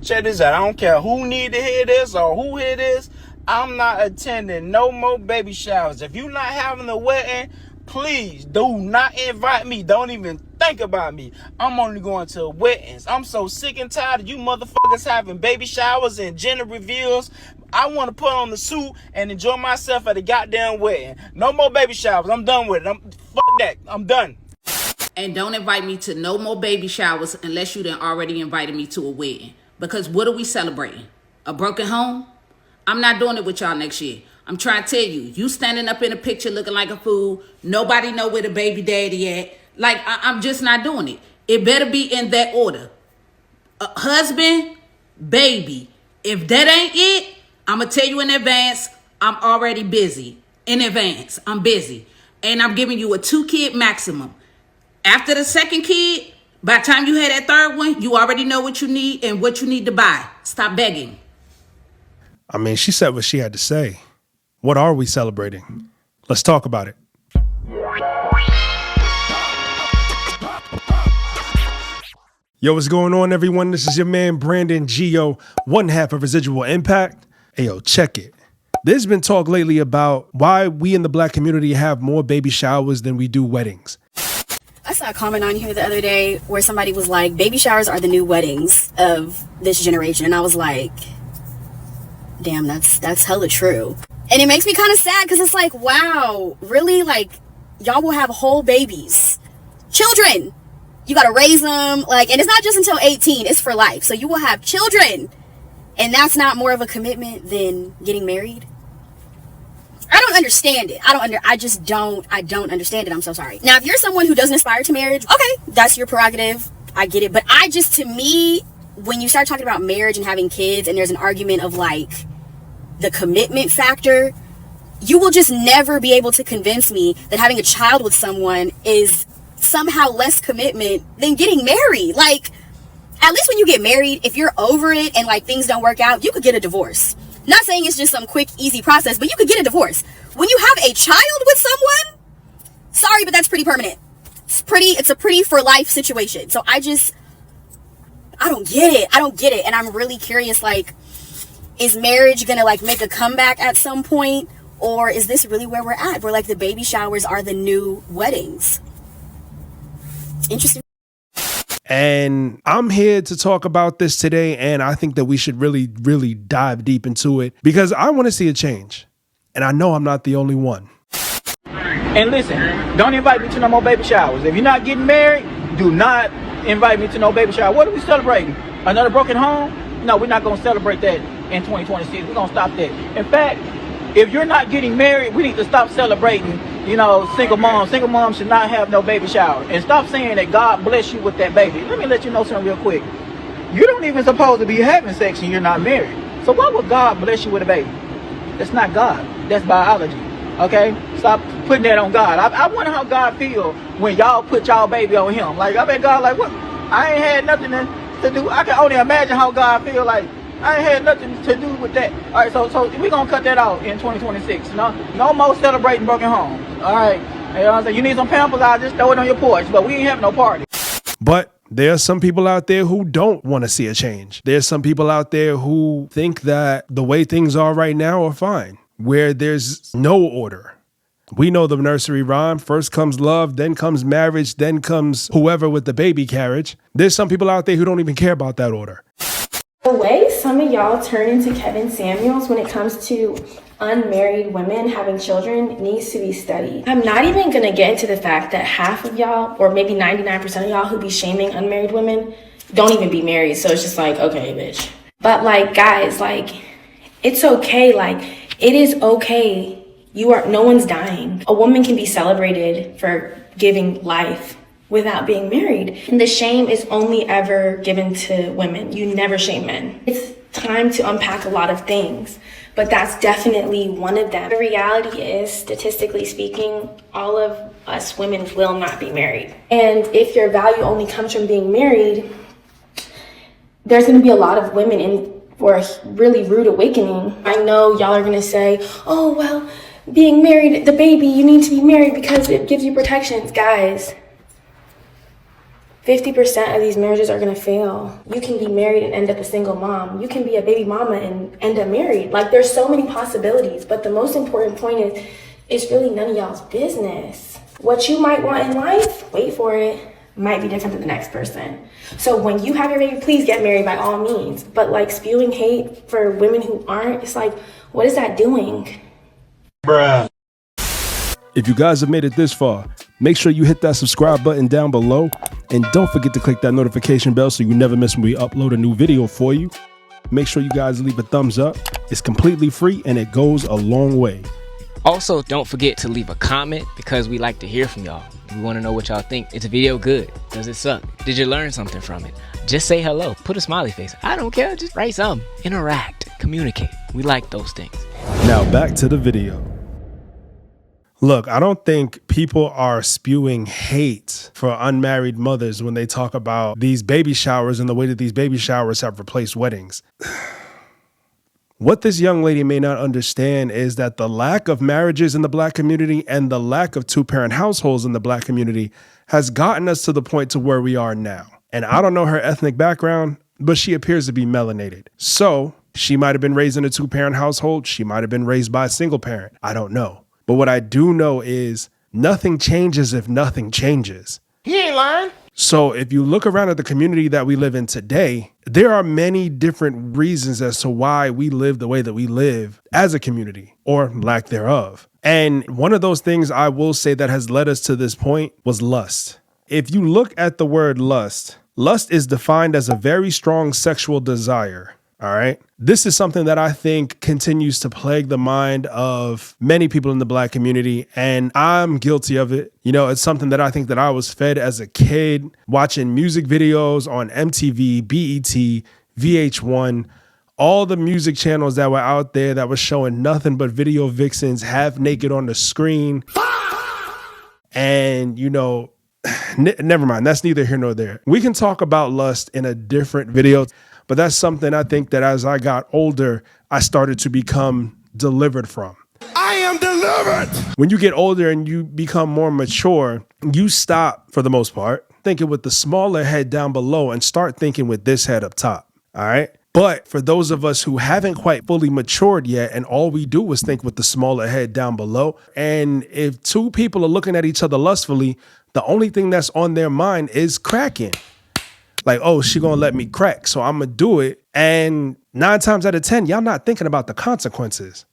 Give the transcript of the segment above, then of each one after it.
check this out. I don't care who need to hear this or who hear this. I'm not attending no more baby showers. If you're not having a wedding, please do not invite me. Don't even think about me. I'm only going to weddings. I'm so sick and tired of you motherfuckers having baby showers and gender reveals. I want to put on the suit and enjoy myself at a goddamn wedding. No more baby showers. I'm done with it. Fuck that. I'm done. And don't invite me to no more baby showers unless you done already invited me to a wedding. Because what are we celebrating? A broken home? I'm not doing it with y'all next year. I'm trying to tell you, you standing up in a picture looking like a fool. Nobody know where the baby daddy at. Like, I'm just not doing it. It better be in that order. Husband, baby. If that ain't it, I'm going to tell you in advance, I'm already busy. In advance, I'm busy. And I'm giving you a 2-kid maximum. After the second kid, by the time you had that third one, you already know what you need and what you need to buy. Stop begging. I mean, she said what she had to say. What are we celebrating? Let's talk about it. Yo, what's going on, everyone? This is your man, Brandon Gio, one half of Residual Impact. Hey, yo, check it. There's been talk lately about why we in the black community have more baby showers than we do weddings. I saw a comment on here the other day where somebody was like, baby showers are the new weddings of this generation. And I was like, damn, that's hella true. And it makes me kind of sad because it's like, wow, really? Like, y'all will have whole babies. Children. You got to raise them. Like, and it's not just until 18. It's for life. So you will have children. And that's not more of a commitment than getting married. I don't understand it. I don't understand it. I'm so sorry. Now, if you're someone who doesn't aspire to marriage, okay, that's your prerogative. I get it. But to me, when you start talking about marriage and having kids and there's an argument of like the commitment factor, you will just never be able to convince me that having a child with someone is somehow less commitment than getting married. Like, at least when you get married, if you're over it and like things don't work out, you could get a divorce. Not saying it's just some quick, easy process, but you could get a divorce. When you have a child with someone, sorry, but that's pretty permanent. It's a pretty for life situation. So I don't get it. And I'm really curious, like, is marriage gonna like make a comeback at some point? Or is this really where we're at? Where like the baby showers are the new weddings? Interesting. And I'm here to talk about this today, and I think that we should really, really dive deep into it because I want to see a change. And I know I'm not the only one. And listen, don't invite me to no more baby showers. If you're not getting married, do not invite me to no baby shower. What are we celebrating? Another broken home? No, we're not going to celebrate that in 2026. We're going to stop that. In fact, if you're not getting married, we need to stop celebrating, single moms. Single moms should not have no baby shower. And stop saying that God bless you with that baby. Let me let you know something real quick. You don't even supposed to be having sex and you're not married. So why would God bless you with a baby? That's not God. That's biology. Okay? Stop putting that on God. I wonder how God feel when y'all put y'all baby on him. Like, I bet God like, what? I ain't had nothing to do. I can only imagine how God feel like. I ain't had nothing to do with that. All right, so we're going to cut that out in 2026. No more celebrating broken homes. All right. You know what I'm saying? You need some Pampers, I'll just throw it on your porch. But we ain't having no party. But there are some people out there who don't want to see a change. There's some people out there who think that the way things are right now are fine, where there's no order. We know the nursery rhyme. First comes love, then comes marriage, then comes whoever with the baby carriage. There's some people out there who don't even care about that order. The way some of y'all turn into Kevin Samuels when it comes to unmarried women having children needs to be studied. I'm not even going to get into the fact that half of y'all, or maybe 99% of y'all who be shaming unmarried women, don't even be married. So it's just like, okay, bitch. But like, guys, like, it's okay. Like, it is okay. No one's dying. A woman can be celebrated for giving life without being married. And the shame is only ever given to women. You never shame men. It's time to unpack a lot of things, but that's definitely one of them. The reality is, statistically speaking, all of us women will not be married. And if your value only comes from being married, there's gonna be a lot of women in for a really rude awakening. I know y'all are gonna say, oh, well, being married, the baby, you need to be married because it gives you protections. Guys, 50% of these marriages are gonna fail. You can be married and end up a single mom. You can be a baby mama and end up married. Like, there's so many possibilities, but the most important point is, it's really none of y'all's business. What you might want in life, wait for it, might be different than the next person. So when you have your baby, please get married by all means. But like spewing hate for women who aren't, it's like, what is that doing? Bruh. If you guys have made it this far, make sure you hit that subscribe button down below. And don't forget to click that notification bell so you never miss when we upload a new video for you. Make sure you guys leave a thumbs up. It's completely free and it goes a long way. Also, don't forget to leave a comment because we like to hear from y'all. We want to know what y'all think. Is the video good? Does it suck? Did you learn something from it? Just say hello. Put a smiley face. I don't care. Just write something. Interact. Communicate. We like those things. Now back to the video. Look, I don't think people are spewing hate for unmarried mothers when they talk about these baby showers and the way that these baby showers have replaced weddings. What this young lady may not understand is that the lack of marriages in the Black community and the lack of two-parent households in the Black community has gotten us to the point to where we are now. And I don't know her ethnic background, but she appears to be melanated. So she might have been raised in a two-parent household. She might have been raised by a single parent. I don't know. But what I do know is nothing changes if nothing changes. He ain't lying. So if you look around at the community that we live in today, there are many different reasons as to why we live the way that we live as a community, or lack thereof. And one of those things I will say that has led us to this point was lust. If you look at the word lust, lust is defined as a very strong sexual desire. All right. This is something that I think continues to plague the mind of many people in the Black community, and I'm guilty of it. You know, it's something that I think that I was fed as a kid, watching music videos on MTV, BET, VH1, all the music channels that were out there that were showing nothing but video vixens half naked on the screen. And, you know, never mind. That's neither here nor there. We can talk about lust in a different video. But that's something I think that as I got older, I started to become delivered from. I am delivered. When you get older and you become more mature, you stop, for the most part, thinking with the smaller head down below and start thinking with this head up top. All right. But for those of us who haven't quite fully matured yet, and all we do is think with the smaller head down below, and if two people are looking at each other lustfully, the only thing that's on their mind is cracking. Like, oh, she gonna let me crack, so I'm gonna do it. And 9 times out of 10, y'all not thinking about the consequences.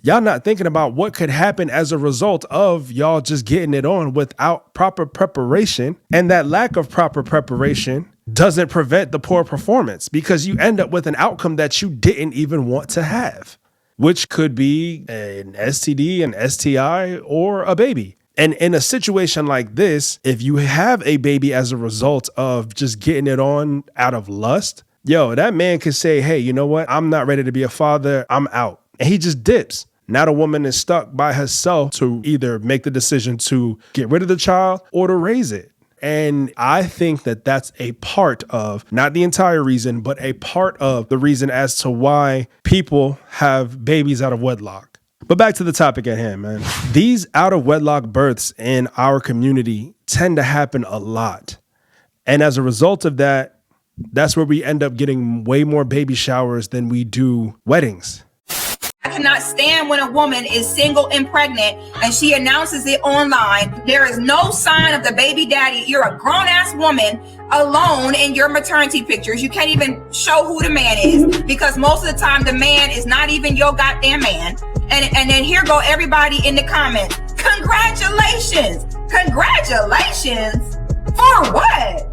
Y'all not thinking about what could happen as a result of y'all just getting it on without proper preparation. And that lack of proper preparation doesn't prevent the poor performance, because you end up with an outcome that you didn't even want to have, which could be an STD, an STI, or a baby. And in a situation like this, if you have a baby as a result of just getting it on out of lust, yo, that man could say, hey, you know what? I'm not ready to be a father. I'm out. And he just dips. Now the woman is stuck by herself to either make the decision to get rid of the child or to raise it. And I think that that's a part of, not the entire reason, but a part of the reason as to why people have babies out of wedlock. But back to the topic at hand, man. These out of wedlock births in our community tend to happen a lot. And as a result of that, that's where we end up getting way more baby showers than we do weddings. I cannot stand when a woman is single and pregnant and she announces it online. There is no sign of the baby daddy. You're a grown-ass woman alone in your maternity pictures. You can't even show who the man is, because most of the time the man is not even your goddamn man. And then here go everybody in the comments. Congratulations. Congratulations. For what?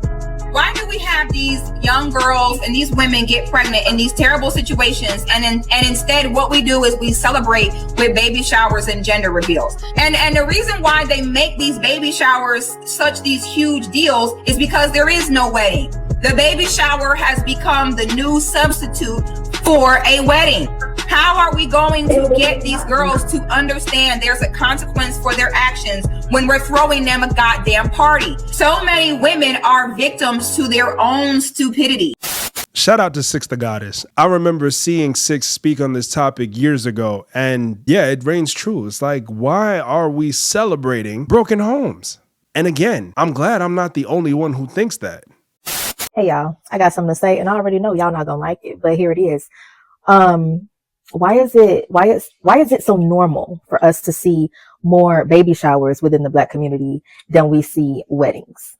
Why do we have these young girls and these women get pregnant in these terrible situations, and instead what we do is we celebrate with baby showers and gender reveals? And the reason why they make these baby showers such these huge deals is because there is no wedding. The baby shower has become the new substitute for a wedding. How are we going to get these girls to understand there's a consequence for their actions when we're throwing them a goddamn party? So many women are victims to their own stupidity. Shout out to Six the Goddess. I remember seeing Six speak on this topic years ago, and yeah, it reigns true. It's like, why are we celebrating broken homes? And again, I'm glad I'm not the only one who thinks that. Hey y'all, I got something to say, and I already know y'all not gonna like it, but here it is. Why is it so normal for us to see more baby showers within the Black community than we see weddings?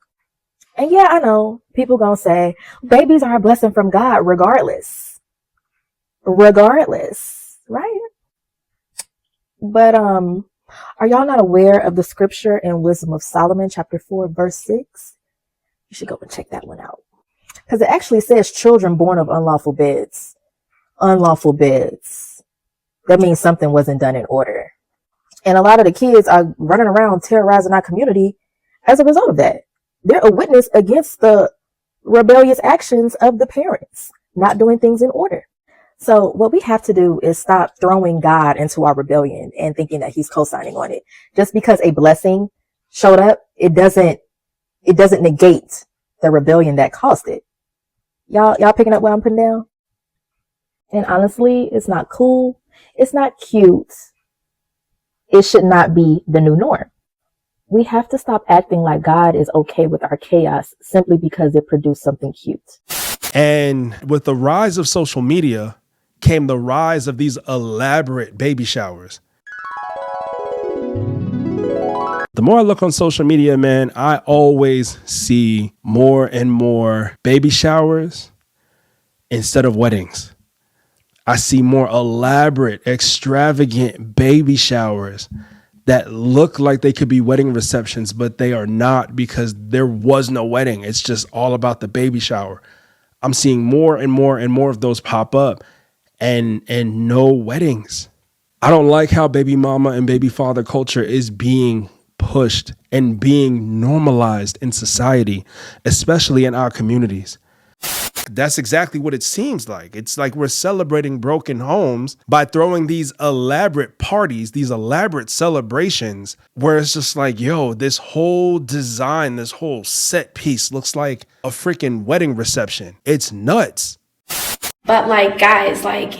And yeah, I know people gonna say babies are a blessing from God regardless, right? But are y'all not aware of the scripture in Wisdom of Solomon chapter 4 verse 6? You should go and check that one out, because it actually says children born of unlawful beds. That means something wasn't done in order. And a lot of the kids are running around terrorizing our community as a result of that. They're a witness against the rebellious actions of the parents not doing things in order. So what we have to do is stop throwing God into our rebellion and thinking that he's co-signing on it. Just because a blessing showed up, it doesn't negate the rebellion that caused it. Y'all picking up what I'm putting down? And honestly, it's not cool. It's not cute. It should not be the new norm. We have to stop acting like God is okay with our chaos simply because it produced something cute. And with the rise of social media came the rise of these elaborate baby showers. The more I look on social media, man, I always see more and more baby showers instead of weddings. I see more elaborate, extravagant baby showers that look like they could be wedding receptions, but they are not, because there was no wedding. It's just all about the baby shower. I'm seeing more and more and more of those pop up, and no weddings. I don't like how baby mama and baby father culture is being pushed and being normalized in society, especially in our communities. That's exactly what it seems like. It's like we're celebrating broken homes by throwing these elaborate parties, these elaborate celebrations, where it's just like, yo, this whole design, this whole set piece looks like a freaking wedding reception. It's nuts. But like, guys, like,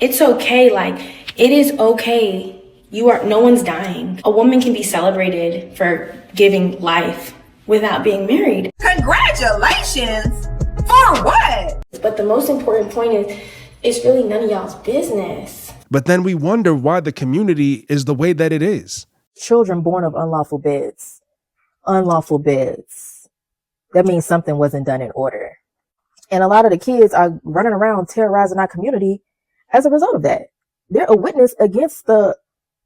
it's okay. Like, it is okay. No one's dying. A woman can be celebrated for giving life without being married. Congratulations. For what? But the most important point is, it's really none of y'all's business. But then we wonder why the community is the way that it is. Children born of unlawful beds. That means something wasn't done in order. And a lot of the kids are running around terrorizing our community as a result of that. They're a witness against the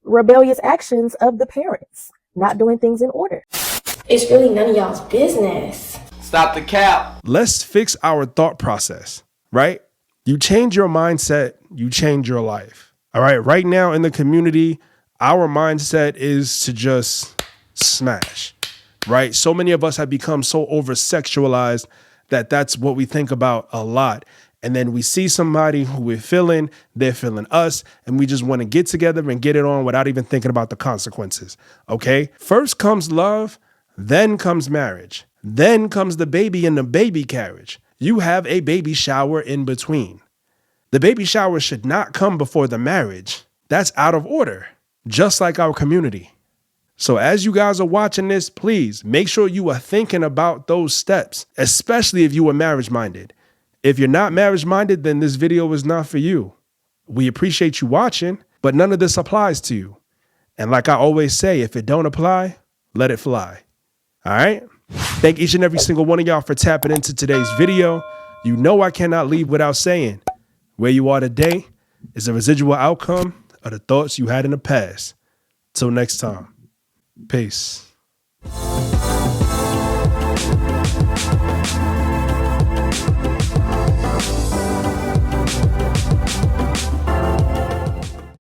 rebellious actions of the parents not doing things in order. It's really none of y'all's business. Stop the cap. Let's fix our thought process, right? You change your mindset, you change your life. All right. Right now in the community, our mindset is to just smash, right? So many of us have become so over-sexualized that that's what we think about a lot. And then we see somebody who we're feeling, they're feeling us, and we just want to get together and get it on without even thinking about the consequences. Okay. First comes love, then comes marriage. Then comes the baby in the baby carriage. You have a baby shower in between. The baby shower should not come before the marriage. That's out of order, just like our community. So as you guys are watching this, please make sure you are thinking about those steps, especially if you are marriage-minded. If you're not marriage-minded, then this video is not for you. We appreciate you watching, but none of this applies to you. And like I always say, if it don't apply, let it fly. All right? Thank each and every single one of y'all for tapping into today's video. You know I cannot leave without saying, where you are today is a residual outcome of the thoughts you had in the past. Till next time. Peace.